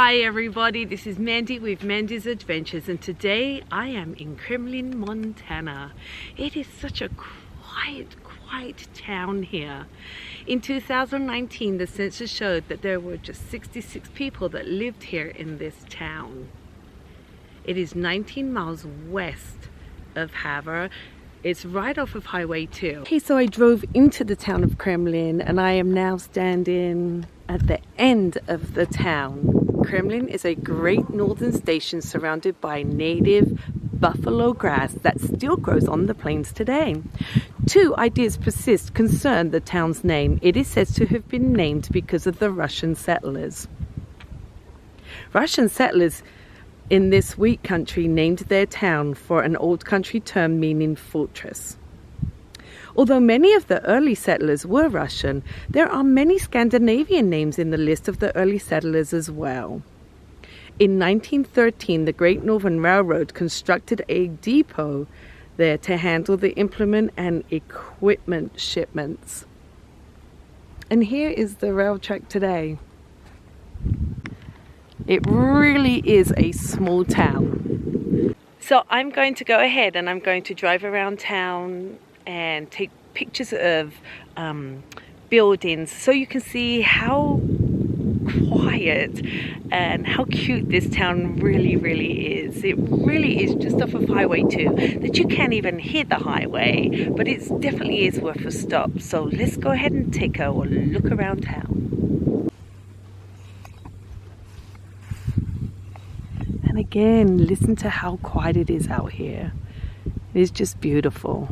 Hi everybody, this is Mandy with Mandy's Adventures, and today I am in Kremlin, Montana. It is such a quiet town here. In 2019, the census showed that there were just 66 people that lived here in this town. It is 19 miles west of Havre. It's right off of Highway 2. Okay, so I drove into the town of Kremlin and I am now standing at the end of the town. Kremlin is a great northern station surrounded by native buffalo grass that still grows on the plains today. Two ideas persist concern the town's name. It is said to have been named because of the Russian settlers. Russian settlers in this wheat country named their town for an old country term meaning fortress. Although many of the early settlers were Russian, there are many Scandinavian names in the list of the early settlers as well. In 1913, the Great Northern Railroad constructed a depot there to handle the implement and equipment shipments. And here is the rail track today. It really is a small town. So I'm going to go ahead and I'm going to drive around town and take pictures of buildings so you can see how quiet and how cute this town really is. It really is just off of Highway 2 that you can't even hear the highway, but it definitely is worth a stop. So let's go ahead and take a look around town. And again, listen to how quiet it is out here. It is just beautiful.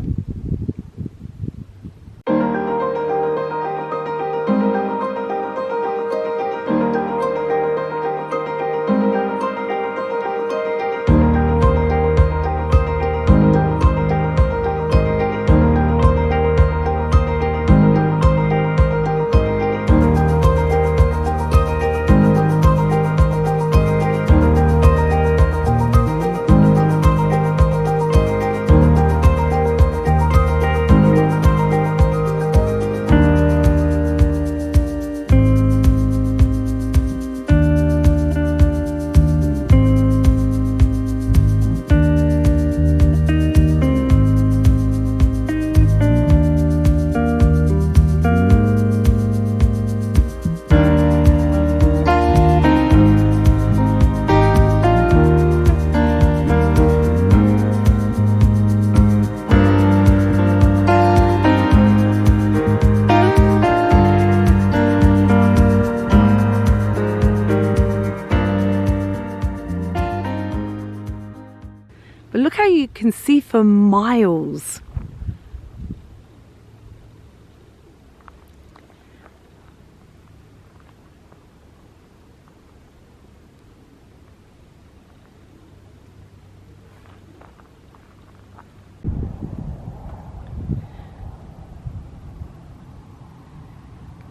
But look how you can see for miles.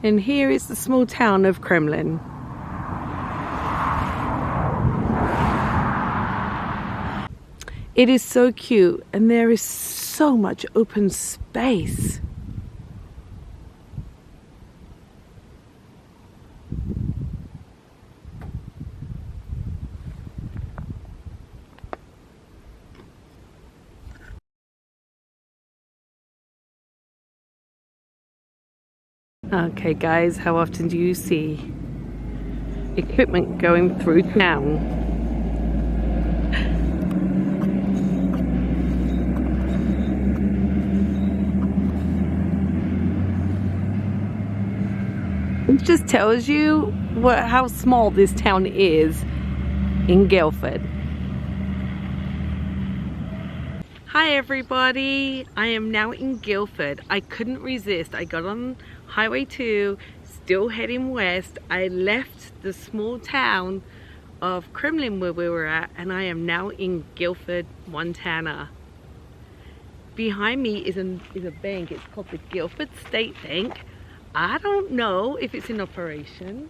And here is the small town of Kremlin. It is so cute, and there is so much open space. Okay guys, how often do you see equipment going through town? It just tells you how small this town is in Guildford. Hi everybody, I am now in Guildford. I couldn't resist. I got on Highway 2, still heading west. I left the small town of Kremlin where we were at, and I am now in Guildford, Montana. Behind me is a bank. It's called the Guildford State Bank. I don't know if it's in operation.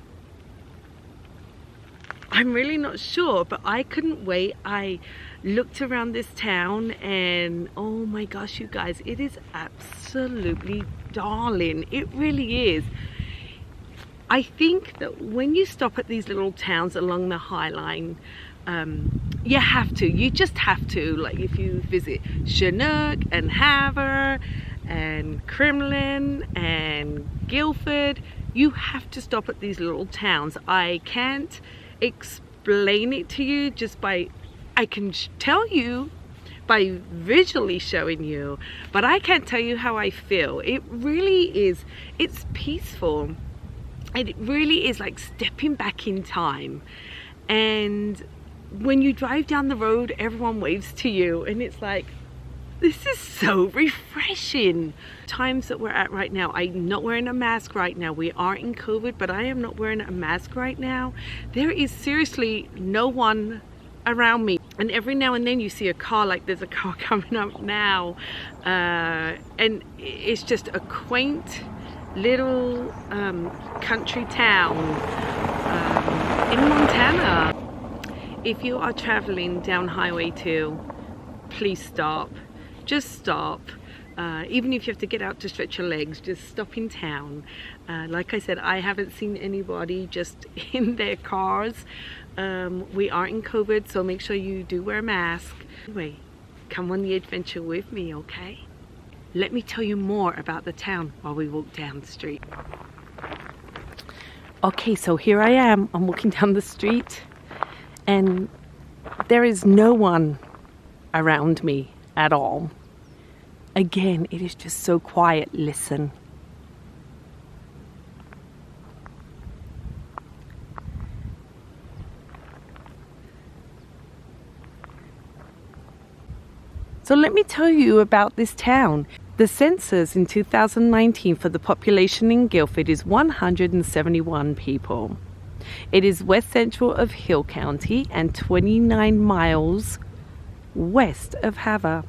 I'm really not sure, but I couldn't wait. I looked around this town and oh my gosh, you guys, it is absolutely darling. It really is. I think that when you stop at these little towns along the High Line, you just have to, like if you visit Chinook and Havre and Kremlin and Guildford, you have to stop at these little towns. I can't explain it to you I can tell you by visually showing you, but I can't tell you how I feel. It really is, it's peaceful. It really is like stepping back in time. And when you drive down the road, everyone waves to you, and it's like, this is so refreshing. Times that we're at right now, I'm not wearing a mask right now. We are in COVID, but I am not wearing a mask right now. There is seriously no one around me. And every now and then you see a car, like there's a car coming up now. And it's just a quaint little country town in Montana. If you are traveling down Highway 2, please stop. Just stop. Even if you have to get out to stretch your legs, just stop in town. Like I said, I haven't seen anybody just in their cars. We are in COVID, so make sure you do wear a mask. Anyway, come on the adventure with me, okay? Let me tell you more about the town while we walk down the street. Okay, so here I am. I'm walking down the street, and there is no one around me at all. Again, it is just so quiet. Listen. So let me tell you about this town. The census in 2019 for the population in Guildford is 171 people. It is west central of Hill County and 29 miles west of Havre.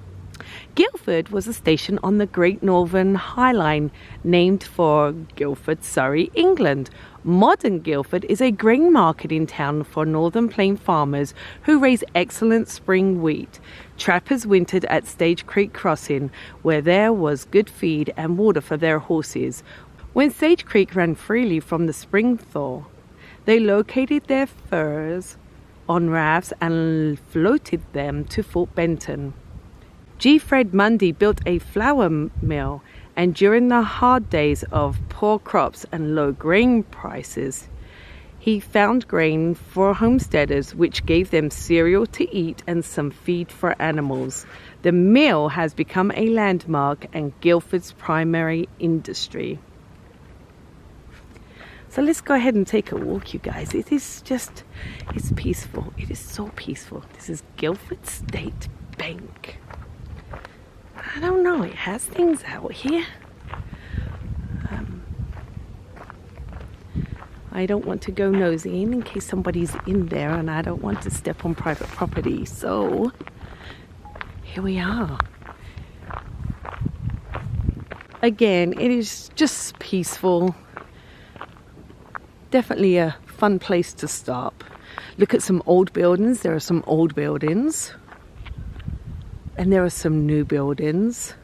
Guildford was a station on the Great Northern High Line named for Guildford, Surrey, England. Modern Guildford is a grain marketing town for Northern Plain farmers who raise excellent spring wheat. Trappers wintered at Stage Creek Crossing, where there was good feed and water for their horses. When Sage Creek ran freely from the spring thaw, they located their furs on rafts and floated them to Fort Benton. G. Fred Mundy built a flour mill, and during the hard days of poor crops and low grain prices, he found grain for homesteaders, which gave them cereal to eat and some feed for animals. The mill has become a landmark and Guildford's primary industry. So let's go ahead and take a walk, you guys. It is just, it's peaceful. It is so peaceful. This is Guildford State Bank. I don't know, it has things out here. I don't want to go nosing in case somebody's in there, and I don't want to step on private property. So here we are. Again, it is just peaceful. Definitely a fun place to stop. Look at some old buildings. There are some old buildings. And there are some new buildings.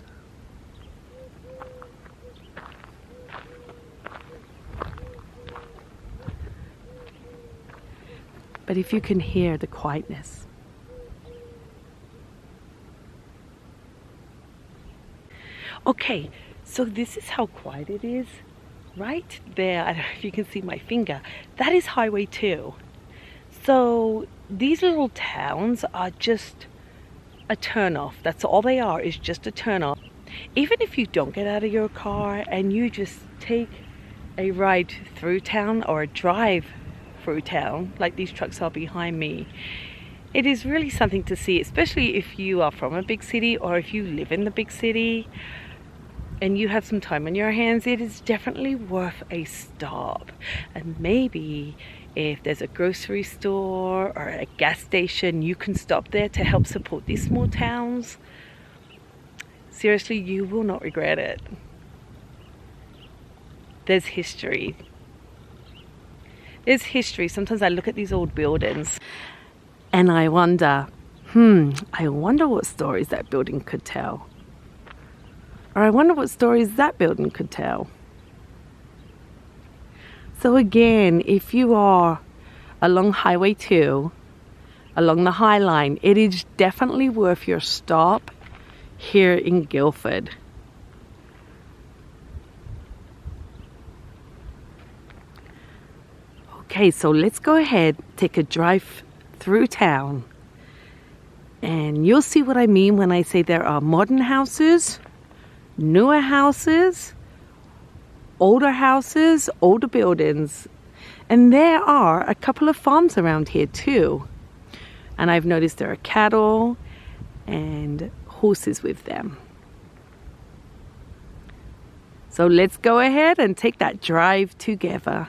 But if you can hear the quietness. Okay, so this is how quiet it is. Right there, I don't know if you can see my finger. That is Highway 2. So these little towns are just a turn-off. That's all they are, is just a turn-off. Even if you don't get out of your car and you just take a ride through town or a drive through town, like these trucks are behind me, it is really something to see, especially if you are from a big city or if you live in the big city and you have some time on your hands. It is definitely worth a stop. And maybe if there's a grocery store or a gas station, you can stop there to help support these small towns. Seriously, you will not regret it. There's history. There's history. Sometimes I look at these old buildings and I wonder, I wonder what stories that building could tell. Or I wonder what stories that building could tell. So So again, if you are along Highway 2, along the High Line, it is definitely worth your stop here in Guildford. Okay, so let's go ahead, take a drive through town, and you'll see what I mean when I say there are modern houses, newer houses, older buildings, and there are a couple of farms around here too. And I've noticed there are cattle and horses with them. So let's go ahead and take that drive together.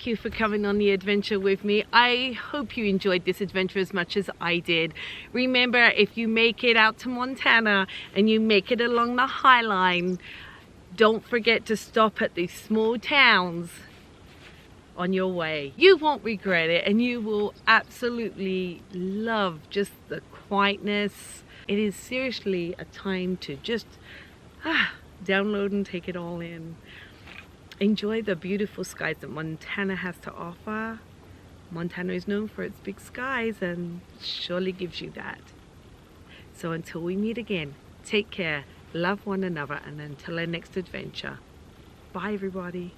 you for coming on the adventure with me. I hope you enjoyed this adventure as much as I did. Remember, if you make it out to Montana and you make it along the High Line, don't forget to stop at these small towns on your way. You won't regret it, and you will absolutely love just the quietness. It is seriously a time to just download and take it all in. Enjoy the beautiful skies that Montana has to offer. Montana is known for its big skies and surely gives you that. So until we meet again, take care, love one another, and until our next adventure. Bye everybody.